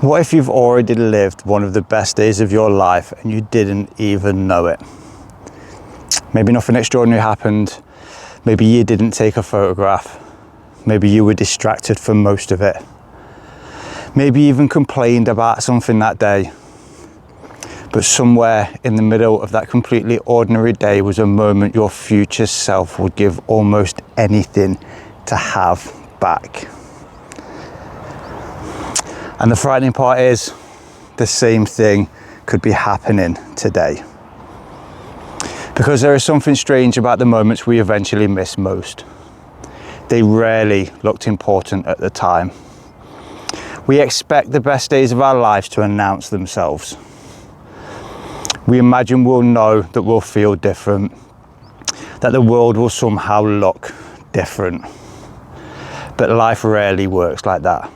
What if you've already lived one of the best days of your life and you didn't even know it? Maybe nothing extraordinary happened. Maybe you didn't take a photograph. Maybe you were distracted for most of it. Maybe you even complained about something that day. But somewhere in the middle of that completely ordinary day was a moment your future self would give almost anything to have back. And the frightening part is, the same thing could be happening today. Because there is something strange about the moments we eventually miss most. They rarely looked important at the time. We expect the best days of our lives to announce themselves. We imagine we'll know that we'll feel different, that the world will somehow look different. But life rarely works like that.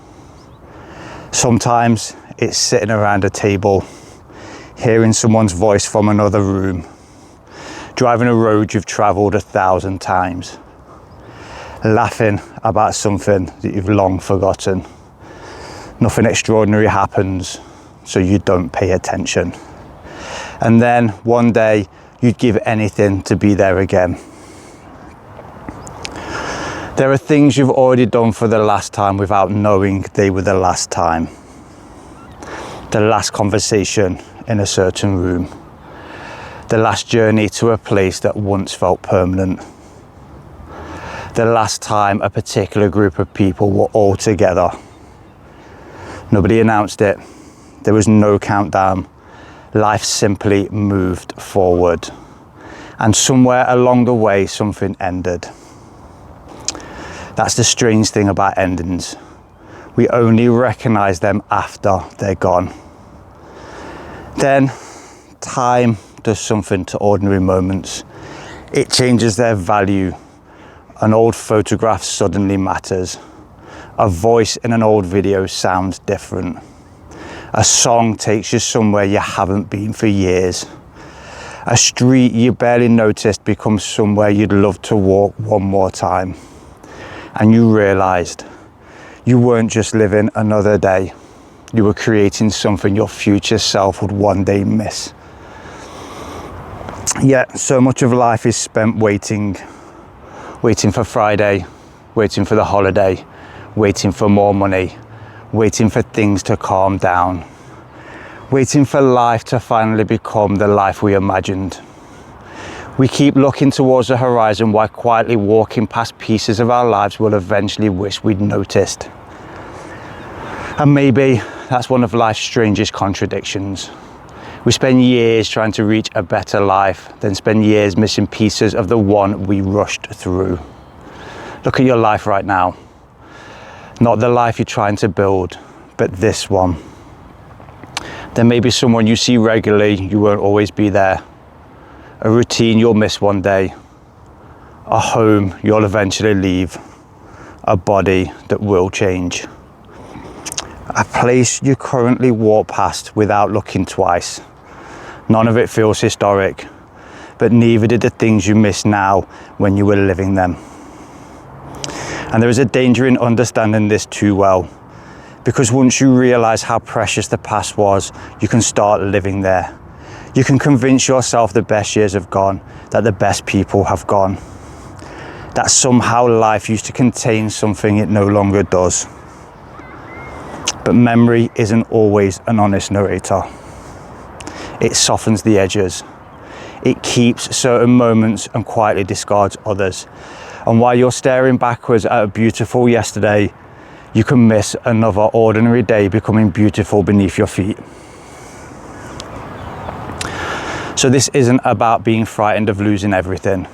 Sometimes it's sitting around a table, hearing someone's voice from another room, driving a road you've travelled 1,000 times, laughing about something that you've long forgotten. Nothing extraordinary happens, so you don't pay attention. And then one day you'd give anything to be there again. There are things you've already done for the last time without knowing they were the last time. The last conversation in a certain room. The last journey to a place that once felt permanent. The last time a particular group of people were all together. Nobody announced it. There was no countdown. Life simply moved forward. And somewhere along the way, something ended. That's the strange thing about endings. We only recognize them after they're gone. Then time does something to ordinary moments. It changes their value. An old photograph suddenly matters. A voice in an old video sounds different. A song takes you somewhere you haven't been for years. A street you barely noticed becomes somewhere you'd love to walk one more time. And you realized you weren't just living another day. You were creating something your future self would one day miss. Yet so much of life is spent waiting for Friday, waiting for the holiday, waiting for more money, waiting for things to calm down, waiting for life to finally become the life we imagined. We keep looking towards the horizon while quietly walking past pieces of our lives we'll eventually wish we'd noticed. And maybe that's one of life's strangest contradictions. We spend years trying to reach a better life, then spend years missing pieces of the one we rushed through. Look at your life right now. Not the life you're trying to build, but this one. There may be someone you see regularly, you won't always be there. A routine you'll miss one day. A home you'll eventually leave. A body that will change. A place you currently walk past without looking twice. None of it feels historic, but neither did the things you miss now when you were living them. And there is a danger in understanding this too well, because once you realize how precious the past was, you can start living there. You can convince yourself the best years have gone, that the best people have gone, that somehow life used to contain something it no longer does. But memory isn't always an honest narrator. It softens the edges. It keeps certain moments and quietly discards others. And while you're staring backwards at a beautiful yesterday, you can miss another ordinary day becoming beautiful beneath your feet. So this isn't about being frightened of losing everything.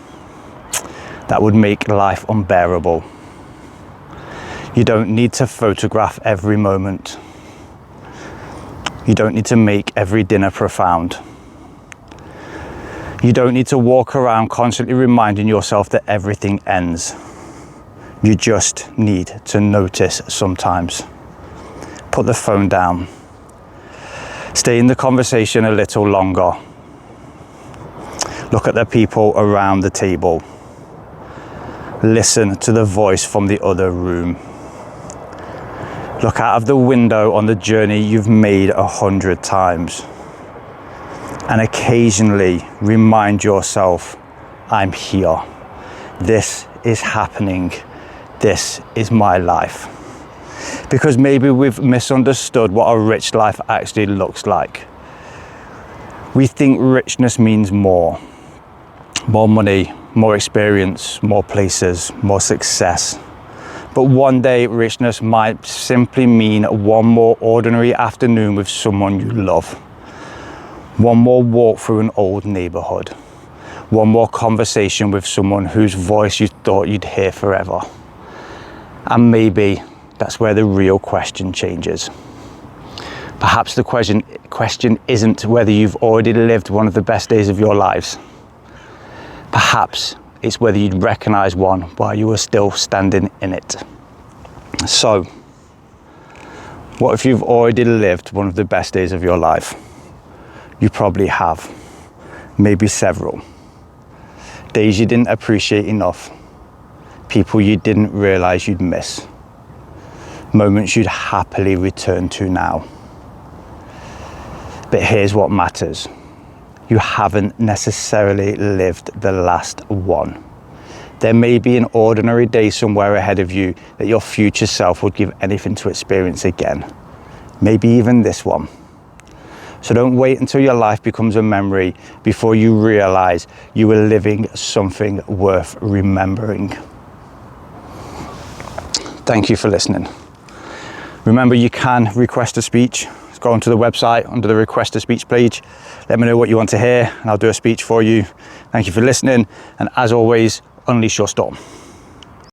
That would make life unbearable. You don't need to photograph every moment. You don't need to make every dinner profound. You don't need to walk around constantly reminding yourself that everything ends. You just need to notice sometimes. Put the phone down. Stay in the conversation a little longer. Look at the people around the table. Listen to the voice from the other room. Look out of the window on the journey you've made 100 times. And occasionally remind yourself, I'm here. This is happening. This is my life. Because maybe we've misunderstood what a rich life actually looks like. We think richness means more money, more experience, more places, more success. But one day richness might simply mean one more ordinary afternoon with someone you love. One more walk through an old neighborhood. One more conversation with someone whose voice you thought you'd hear forever. And maybe that's where the real question changes. Perhaps the question isn't whether you've already lived one of the best days of your lives. Perhaps it's whether you'd recognize one while you were still standing in it. So, what if you've already lived one of the best days of your life? You probably have, maybe several. Days you didn't appreciate enough, people you didn't realize you'd miss, moments you'd happily return to now. But here's what matters. You haven't necessarily lived the last one. There may be an ordinary day somewhere ahead of you that your future self would give anything to experience again. Maybe even this one. So don't wait until your life becomes a memory before you realize you were living something worth remembering. Thank you for listening. Remember, you can request a speech. Go onto the website under the request a speech page. Let me know what you want to hear and I'll do a speech for you. Thank you for listening. And as always, unleash your storm.